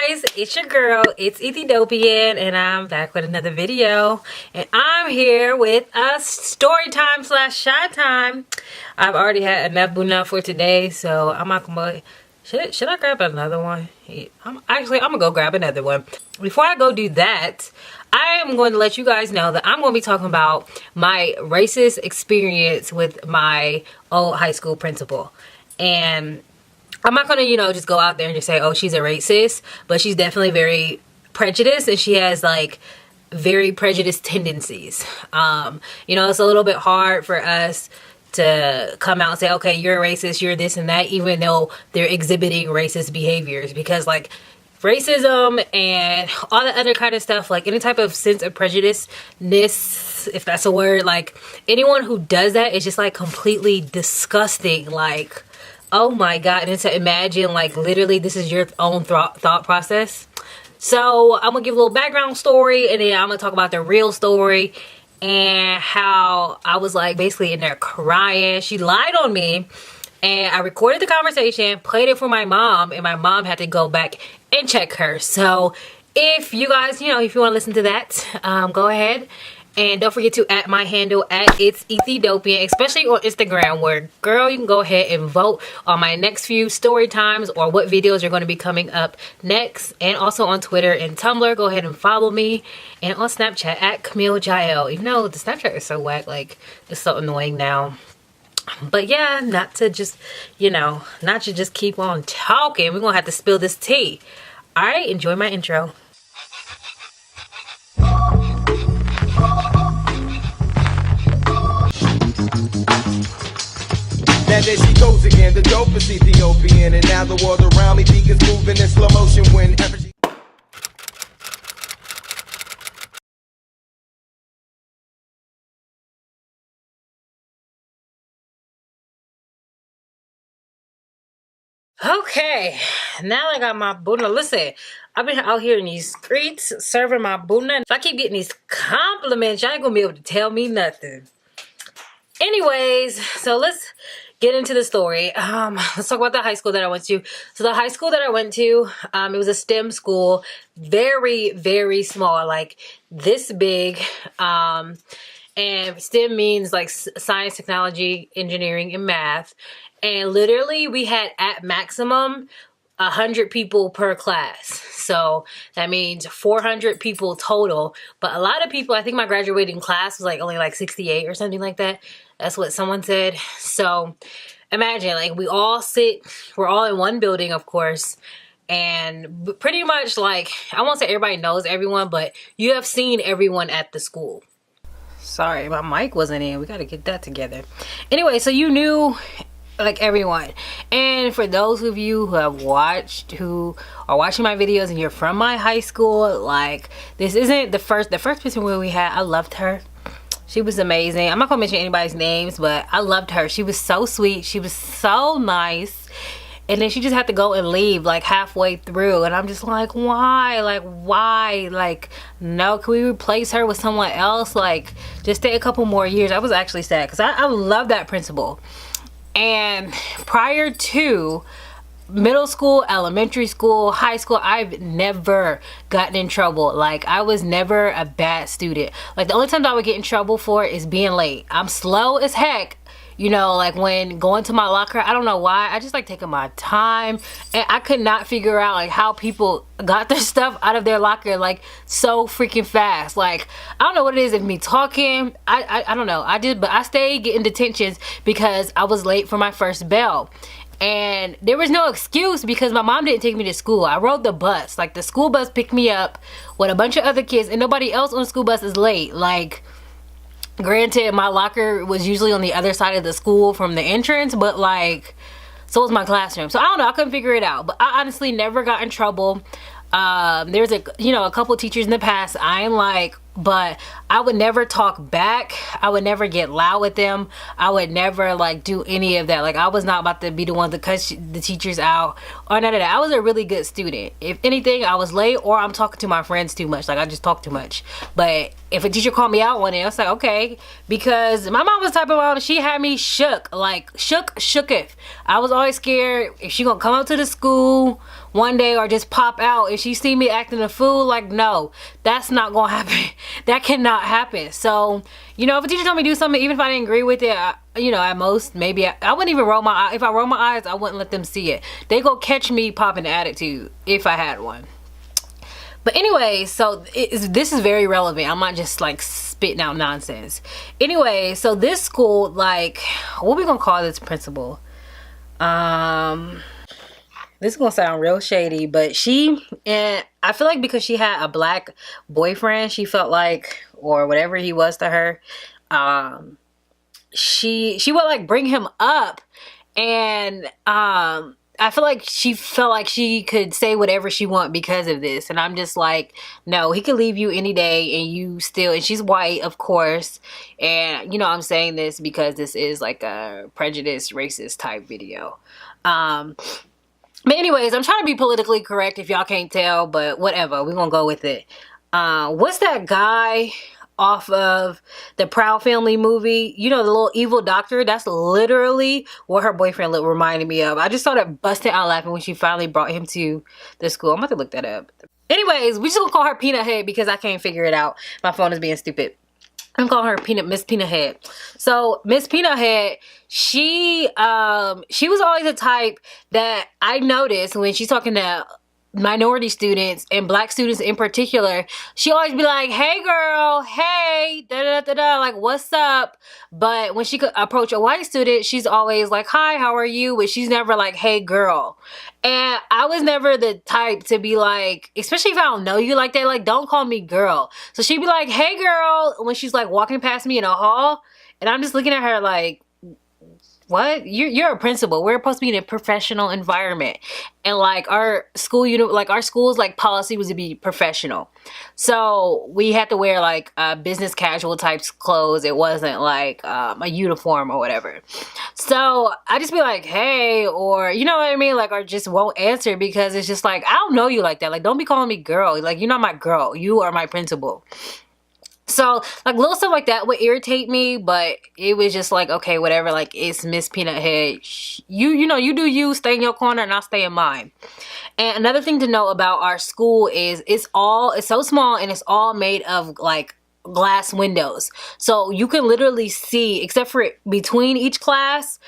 guys, it's your girl, it's Ethiopian, and I'm back with another video. And I'm here with a story time slash ShaiTime. I've already had enough buna for today, so I'm not gonna. Should I grab another one? I'm gonna go grab another one. Before I go do that, I am going to let you guys know that I'm going to be talking about my racist experience with my old high school principal. And I'm not going to, just go out there and just say, oh, she's a racist. But she's definitely very prejudiced, and she has, like, very prejudiced tendencies. It's a little bit hard for us to come out and say, okay, you're a racist, you're this and that, even though they're exhibiting racist behaviors. Because, like, racism and all the other kind of stuff, like any type of sense of prejudiceness, if that's a word, like anyone who does that is just like completely disgusting. Like, oh my god. And to imagine, like, literally this is your own thought process. So I'm gonna give a little background story, and then I'm gonna talk about the real story and how I was like basically in there crying. She lied on me, and I recorded the conversation, played it for my mom, and my mom had to go back and check her. So if you guys, if you want to listen to that, go ahead. And don't forget to add my handle at It's Ethiopian, especially on Instagram, where, girl, you can go ahead and vote on my next few story times or what videos are going to be coming up next. And also on Twitter and Tumblr, go ahead and follow me. And on Snapchat at Camille Jael. Even though the Snapchat is so whack, like, it's so annoying now. But yeah, not to just keep on talking. We're going to have to spill this tea. All right, enjoy my intro. Now there she goes again, the dopest Ethiopian. And now the world around me think is moving in slow motion whenever she... Okay, now I got my buna. Listen, I've been out here in these streets serving my buna. If I keep getting these compliments, y'all ain't gonna be able to tell me nothing. Anyways, so let's get into the story. Let's talk about the high school that I went to. So the high school that I went to, it was a STEM school, very, very small, like this big. And STEM means like science, technology, engineering, and math. And literally we had at maximum 100 people per class. So that means 400 people total. But a lot of people, I think my graduating class was like only like 68 or something like that. That's what someone said. So imagine, like, we're all in one building, of course. And pretty much, like, I won't say everybody knows everyone, but you have seen everyone at the school. Sorry, my mic wasn't in. We got to get that together. Anyway, so you knew, like, everyone. And for those of you who are watching my videos and you're from my high school, like, this isn't the first person where we had. I loved her. She was amazing. I'm not gonna mention anybody's names, but I loved her. She was so sweet. She was so nice. And then she just had to go and leave like halfway through. And I'm just like, why? Like, why? Like, no, can we replace her with someone else? Like, just stay a couple more years. I was actually sad because I love that principal. And prior to middle school, elementary school, high school, I've never gotten in trouble. Like, I was never a bad student. Like, the only time I would get in trouble for is being late. I'm slow as heck. Like when going to my locker, I don't know why, I just like taking my time, and I could not figure out like how people got their stuff out of their locker like so freaking fast. Like, I don't know what it is, if me talking, I don't know. But I stayed getting detentions because I was late for my first bell. And there was no excuse because my mom didn't take me to school. I rode the bus. Like, the school bus picked me up with a bunch of other kids, and nobody else on the school bus is late. Like, granted, my locker was usually on the other side of the school from the entrance, but like, so was my classroom. So I don't know, I couldn't figure it out. But I honestly never got in trouble. There's a couple teachers in the past I ain't like, but I would never talk back. I would never get loud with them. I would never like do any of that. Like, I was not about to be the one to cuss the teachers out or none of that. I was a really good student. If anything, I was late or I'm talking to my friends too much. Like, I just talk too much. But if a teacher called me out one day, I was like, okay, because my mom was the type of mom, she had me shook, like shooketh. I was always scared if she gonna come up to the school one day or just pop out. If she see me acting a fool, like, no, that's not gonna happen. That cannot happen. So, you know, if a teacher told me to do something, even if I didn't agree with it, you know, at most, maybe I wouldn't even roll my eye. If I roll my eyes, I wouldn't let them see it. They go catch me popping the attitude if I had one. But anyway, so this is very relevant. I'm not just like spitting out nonsense. Anyway, so this school, like, what we gonna call this principal? This is gonna sound real shady, but and I feel like because she had a black boyfriend, she felt like, or whatever he was to her, she would like bring him up, and I feel like she felt like she could say whatever she want because of this. And I'm just like, no, he could leave you any day and you still, and she's white, of course. And, you know, I'm saying this because this is like a prejudiced, racist type video. But anyways, I'm trying to be politically correct if y'all can't tell, but whatever, we're gonna go with it. What's that guy off of the Proud Family movie? You know, the little evil doctor? That's literally what her boyfriend reminded me of. I just started busting out laughing when she finally brought him to the school. I'm about to look that up. Anyways, we just gonna call her Peanut Head because I can't figure it out. My phone is being stupid. I'm calling her Miss Peanut Head. So Miss Peanut Head, she was always the type that I noticed when she's talking to minority students and black students in particular, she always be like, hey girl, hey, da da da da, like, what's up? But when she could approach a white student, she's always like, hi, how are you? But she's never like, hey girl. And I was never the type to be like, especially if I don't know you like that, like, don't call me girl. So she'd be like, hey girl, when she's like walking past me in a hall, and I'm just looking at her like, what? You're a principal. We're supposed to be in a professional environment, and like our school our school's like policy was to be professional, so we had to wear like business casual types clothes. It wasn't like a uniform or whatever. So I just be like, hey, or you know what I mean, like, or just won't answer because it's just like, I don't know you like that. Like, don't be calling me girl. Like, you're not my girl. You are my principal. So, like, little stuff like that would irritate me, but it was just like, okay, whatever, like, it's Miss Peanut Head. You know, you do you, stay in your corner, and I'll stay in mine. And another thing to know about our school is it's so small, and it's all made of, like, glass windows. So, you can literally see, except for between each class,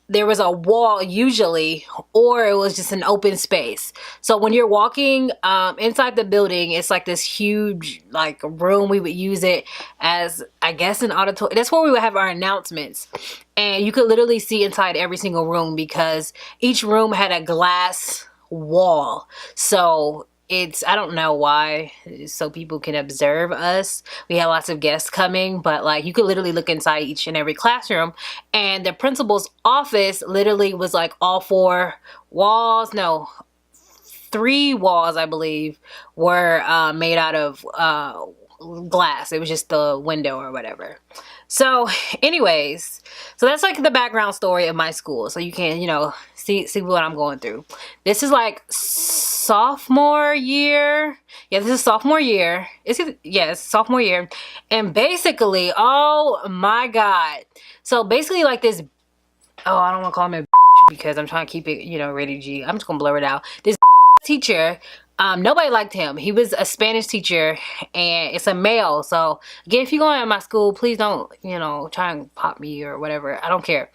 there was a wall usually, or it was just an open space. So when you're walking inside the building, it's like this huge like room. We would use it as, I guess, an auditorium. That's where we would have our announcements. And you could literally see inside every single room because each room had a glass wall. So I don't know why, so people can observe us. We had lots of guests coming, but like you could literally look inside each and every classroom, and the principal's office literally was like all four walls, no, 3 walls I believe were made out of glass. It was just the window or whatever. So anyways, so that's like the background story of my school, so you can, you know, see what I'm going through. This is like sophomore year. Yeah, this is sophomore year. It's sophomore year. And basically, oh my god, so basically like this, oh, I don't want to call him a because I'm trying to keep it, you know, rated G. I'm just gonna blur it out. This teacher, nobody liked him. He was a Spanish teacher, and it's a male. So again, if you go in my school, please don't, you know, try and pop me or whatever. I don't care.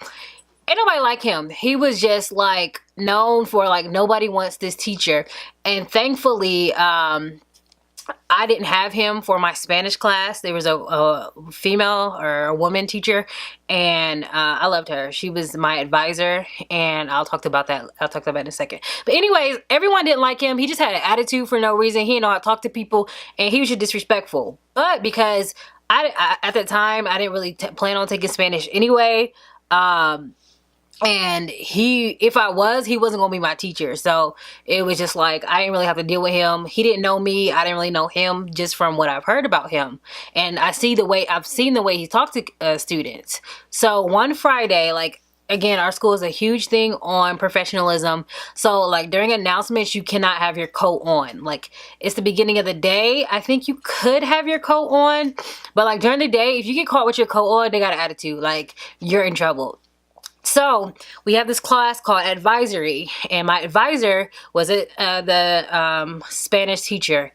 Ain't nobody like him. He was just like known for like, nobody wants this teacher. And thankfully, I didn't have him for my Spanish class. There was a female or a woman teacher, and I loved her. She was my advisor, and I'll talk about that in a second. But anyways, everyone didn't like him. He just had an attitude for no reason. He didn't know how to talk to people, and he was just disrespectful. But because I at that time, I didn't really plan on taking Spanish anyway. And if I was, he wasn't gonna be my teacher. So it was just like, I didn't really have to deal with him. He didn't know me. I didn't really know him just from what I've heard about him. And I've seen the way he talked to students. So one Friday, like, again, our school is a huge thing on professionalism. So like during announcements, you cannot have your coat on. Like, it's the beginning of the day. I think you could have your coat on, but like during the day, if you get caught with your coat on, they got an attitude. Like, you're in trouble. So we have this class called advisory, and my advisor was the Spanish teacher.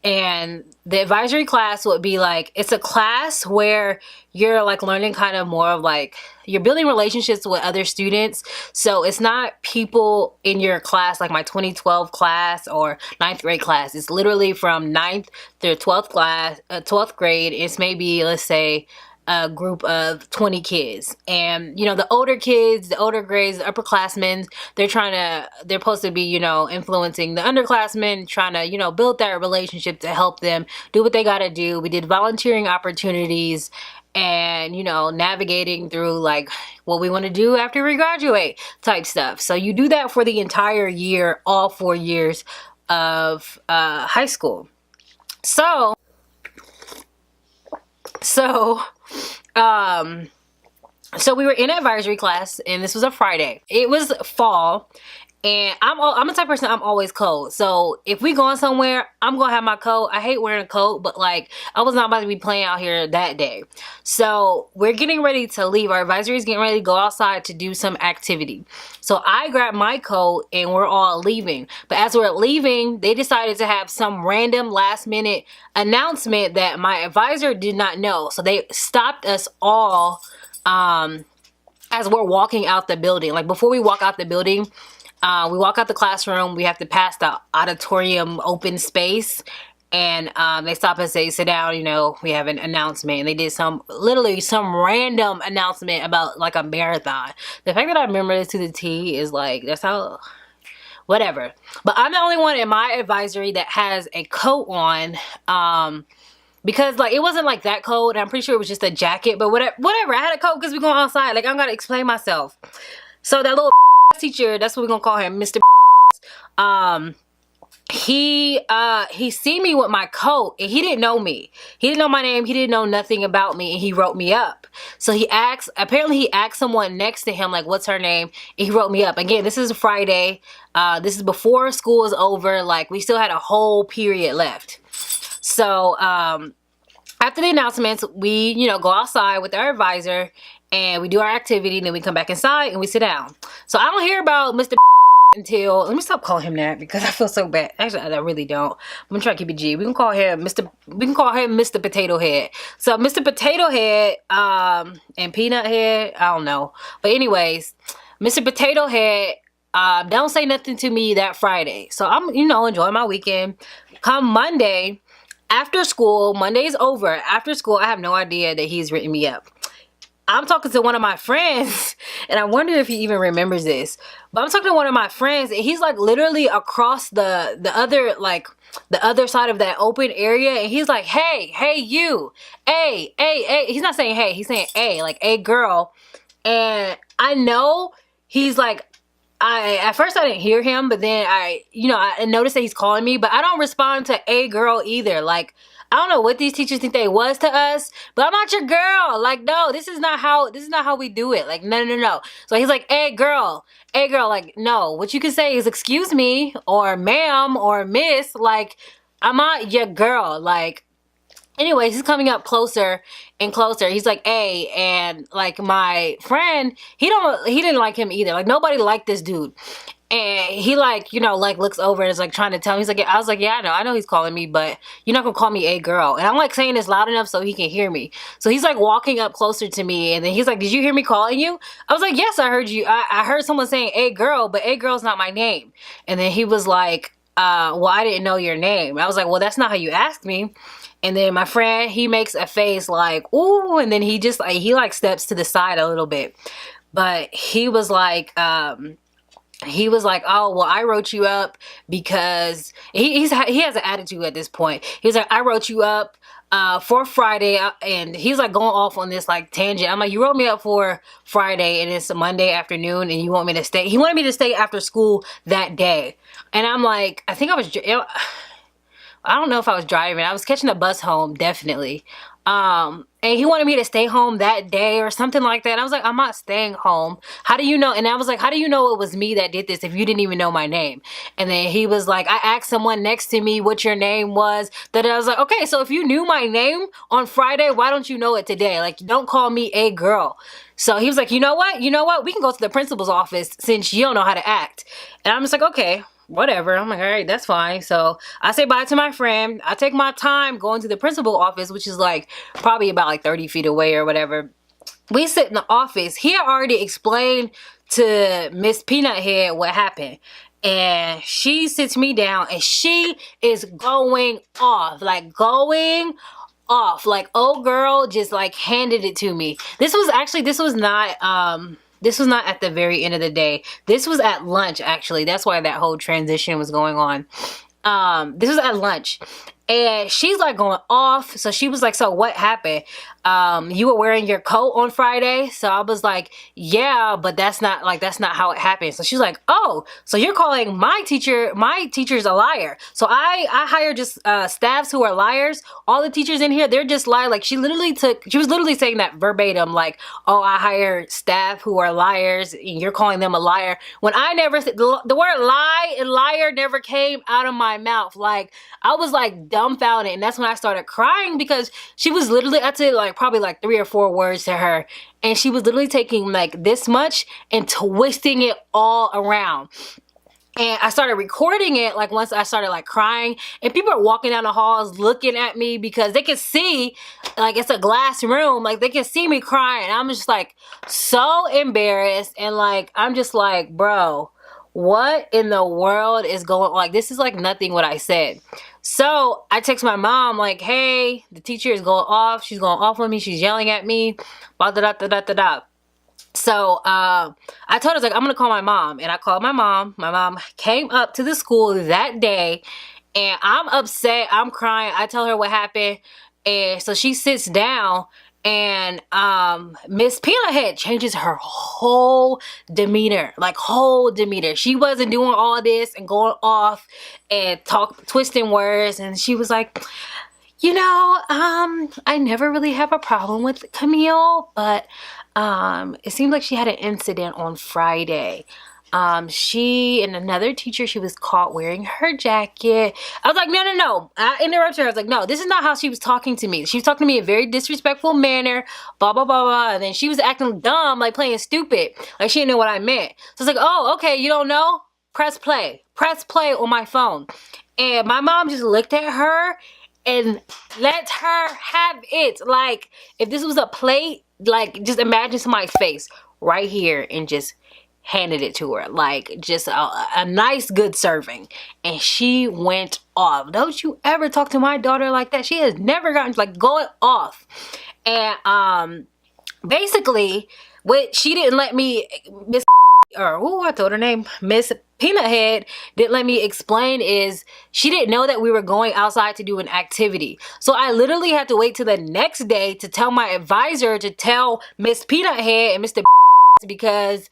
And the advisory class would be like, it's a class where you're like learning kind of more of like, you're building relationships with other students. So it's not people in your class like my 2012 class or 9th grade class. It's literally from 9th to 12th grade. It's maybe, let's say, a group of 20 kids, and you know, the older kids, the older grades, the upperclassmen, they're supposed to be, you know, influencing the underclassmen, trying to, you know, build that relationship to help them do what they got to do. We did volunteering opportunities and, you know, navigating through like what we want to do after we graduate type stuff. So you do that for the entire year, all 4 years of high school. So we were in advisory class, and this was a Friday. It was fall, and I'm the type of person, I'm always cold. So if we going somewhere, I'm gonna have my coat. I hate wearing a coat, but like, I was not about to be playing out here that day. So we're getting ready to leave. Our advisory is getting ready to go outside to do some activity. So I grabbed my coat and we're all leaving. But as we're leaving, they decided to have some random last minute announcement that my advisor did not know. So they stopped us all as we're walking out the building. Like before we walk out the building, we walk out the classroom, we have to pass the auditorium open space, and they stop and say, sit down, you know, we have an announcement. And they did literally some random announcement about like a marathon. The fact that I remember this to the T is like, that's how, whatever. But I'm the only one in my advisory that has a coat on, because like, it wasn't like that cold. I'm pretty sure it was just a jacket, but whatever. I had a coat because we're going outside. Like, I'm gonna explain myself. So that little teacher, that's what we're gonna call him, Mr. He seen me with my coat, and he didn't know me. He didn't know my name. He didn't know nothing about me, and he wrote me up. So apparently he asked someone next to him, like, what's her name? And he wrote me up. Again, this is a Friday. This is before school is over. Like, we still had a whole period left. So, after the announcements, we, you know, go outside with our advisor, and we do our activity, and then we come back inside and we sit down. So I don't hear about Mr. until, let me stop calling him that because I feel so bad. Actually, I really don't. I'm gonna try to keep it G. We can call him Mr. Potato Head. So Mr. Potato Head, and Peanut Head, I don't know. But anyways, Mr. Potato Head, don't say nothing to me that Friday. So I'm, you know, enjoying my weekend. Come Monday, after school, Monday's over. After school, I have no idea that he's written me up. I'm talking to one of my friends, and I wonder if he even remembers this. But I'm talking to one of my friends, and he's like literally across the other side of that open area, and he's like, hey you, hey. He's not saying hey, he's saying a, like a girl. And I know he's like, at first I didn't hear him, but then I noticed that he's calling me, but I don't respond to a girl either. Like, I don't know what these teachers think they was to us, but I'm not your girl. Like, no, this is not how we do it. Like, no. So he's like, hey girl, like, no, what you can say is excuse me, or ma'am, or miss. Like, I'm not your girl. Like, anyways, he's coming up closer and closer. He's like, hey, and like my friend, he didn't like him either. Like, nobody liked this dude. And he like, you know, like looks over and is like trying to tell me. He's like, I was like, yeah, I know he's calling me, but you're not gonna call me a girl. And I'm like saying this loud enough so he can hear me. So he's like walking up closer to me, and then he's like, did you hear me calling you? I was like, yes, I heard you. I heard someone saying a girl, but a girl's not my name. And then he was like, well, I didn't know your name. I was like, well, that's not how you asked me. And then my friend, he makes a face like, ooh, and then he just like, he like steps to the side a little bit. But he was like, oh, well, I wrote you up because he has an attitude at this point. He was like, I wrote you up for Friday, and he's like going off on this like tangent. I'm like, you wrote me up for Friday, and it's a Monday afternoon, and you want me to stay. He wanted me to stay after school that day. And I'm like, I think I was, I don't know if I was driving. I was catching a bus home, definitely. And he wanted me to stay home that day or something like that. I was like, I'm not staying home. How do you know? And I was like, how do you know it was me that did this if you didn't even know my name? And then he was like, I asked someone next to me what your name was. That I was like, okay, so if you knew my name on Friday, why don't you know it today? Like, don't call me a girl. So he was like, you know what? You know what? We can go to the principal's office since you don't know how to act. And I'm just like, okay, whatever. I'm like, all right, that's fine. So I say bye to my friend. I take my time going to the principal office, which is like probably about like 30 feet away or whatever. We sit in the office. He had already explained to Miss Peanut Head what happened. And she sits me down and she is going off. Like going off. Like, old girl just like handed it to me. This was not at the very end of the day. This was at lunch, actually. That's why that whole transition was going on. This was at lunch. And she's like going off. So she was like, so what happened? You were wearing your coat on Friday? So I was like, yeah, but that's not how it happened. So she's like, oh, so you're calling my teacher's a liar. So I hire just staffs who are liars. All the teachers in here, they're just liars. Like she was literally saying that verbatim, like, oh, I hire staff who are liars and you're calling them a liar. When I never said the word lie and liar never came out of my mouth. Like I was like dumbfounded, and that's when I started crying because she was literally, I'd say like probably like 3 or 4 words to her, and she was literally taking like this much and twisting it all around. And I started recording it like once I started like crying, and people are walking down the halls looking at me because they can see, like it's a glass room, like they can see me crying. I'm just like so embarrassed, and like I'm just like, bro, what in the world is going on? Like this is like nothing what I said. So I text my mom like, hey, the teacher is going off. She's going off on me. She's yelling at me. Blah, da, da, da, da, da, da. So I told her, like, I'm going to call my mom. And I called my mom. My mom came up to the school that day. And I'm upset. I'm crying. I tell her what happened. And so she sits down. And Miss Peanut Head changes her whole demeanor. Like whole demeanor. She wasn't doing all this and going off and twisting words. And she was like, you know, I never really have a problem with Camille, but it seemed like she had an incident on Friday. She and another teacher, she was caught wearing her jacket. I was like, no. I interrupted her. I was like, no, this is not how she was talking to me. She was talking to me in a very disrespectful manner, blah, blah, blah, blah. And then she was acting dumb, like playing stupid. Like she didn't know what I meant. So I was like, oh, okay, you don't know? Press play. Press play on my phone. And my mom just looked at her and let her have it. Like, if this was a plate, like, just imagine somebody's face right here and just handed it to her. Like, just a nice, good serving. And she went off. Don't you ever talk to my daughter like that. She has never gotten, like, going off. And, basically, what she didn't let me, I told her name, Miss Peanut Head didn't let me explain is she didn't know that we were going outside to do an activity. So I literally had to wait till the next day to tell my advisor to tell Miss Peanut Head and Mr. because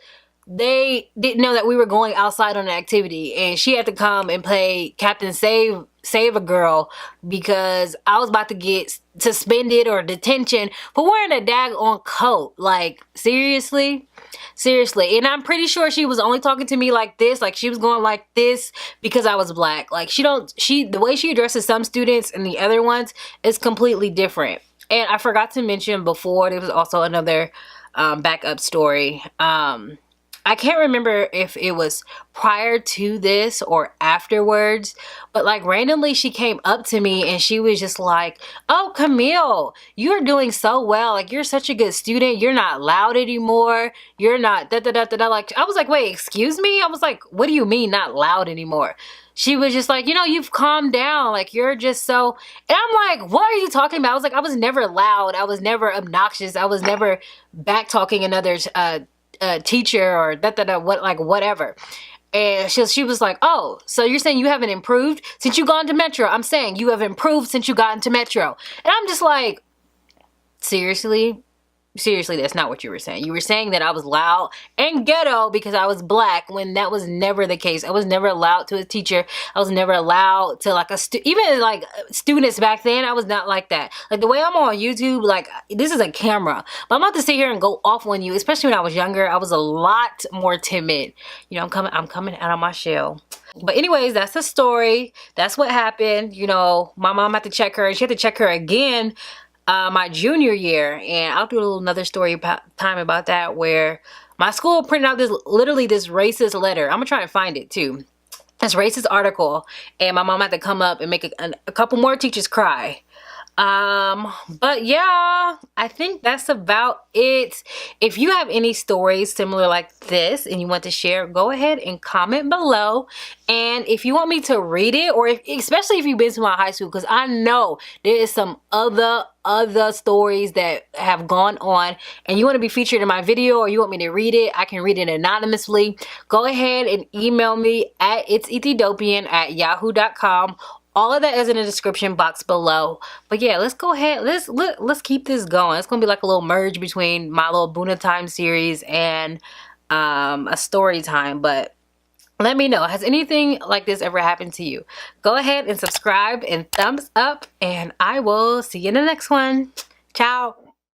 they didn't know that we were going outside on an activity, and she had to come and play Captain Save a Girl because I was about to get suspended or detention for wearing a daggone coat. Like, seriously? And I'm pretty sure she was only talking to me like this, like she was going like this because I was black. Like the way she addresses some students and the other ones is completely different. And I forgot to mention before, there was also another backup story. I can't remember if it was prior to this or afterwards, but like randomly she came up to me and she was just like, oh, Camille, you're doing so well. Like, you're such a good student. You're not loud anymore. You're not da da da da da. Like, I was like, wait, excuse me? I was like, what do you mean not loud anymore? She was just like, you know, you've calmed down. Like, you're just so... And I'm like, what are you talking about? I was like, I was never loud. I was never obnoxious. I was never back-talking another's teacher or whatever. And she was like, oh, so you're saying you haven't improved since you gone to Metro? I'm saying you have improved since you got into Metro. And I'm just like, seriously? seriously, that's not what you were saying. You were saying that I was loud and ghetto because I was black, when that was never the case. I was never loud to a teacher. I was never loud to like even like students back then. I was not like that. Like the way I'm on YouTube, like this is a camera, but I'm about to sit here and go off on you. Especially when I was younger, I was a lot more timid. You know, I'm coming out of my shell. But anyways, that's the story. That's what happened. You know, my mom had to check her, and she had to check her again my junior year, and I'll do another story time about that, where my school printed out this literally this racist letter. I'm gonna try and find it too. This racist article, and my mom had to come up and make a couple more teachers cry. But yeah, I think that's about it. If you have any stories similar like this and you want to share, go ahead and comment below. And if you want me to read it, or especially if you've been to my high school, because I know there is some other stories that have gone on and you want to be featured in my video, or you want me to read it, I can read it anonymously. Go ahead and email me at itsethiopian@yahoo.com. All of that is in the description box below. But yeah, let's go ahead. Let's keep this going. It's gonna be like a little merge between my little Boona Time series and a story time. But let me know, has anything like this ever happened to you? Go ahead and subscribe and thumbs up, and I will see you in the next one. Ciao.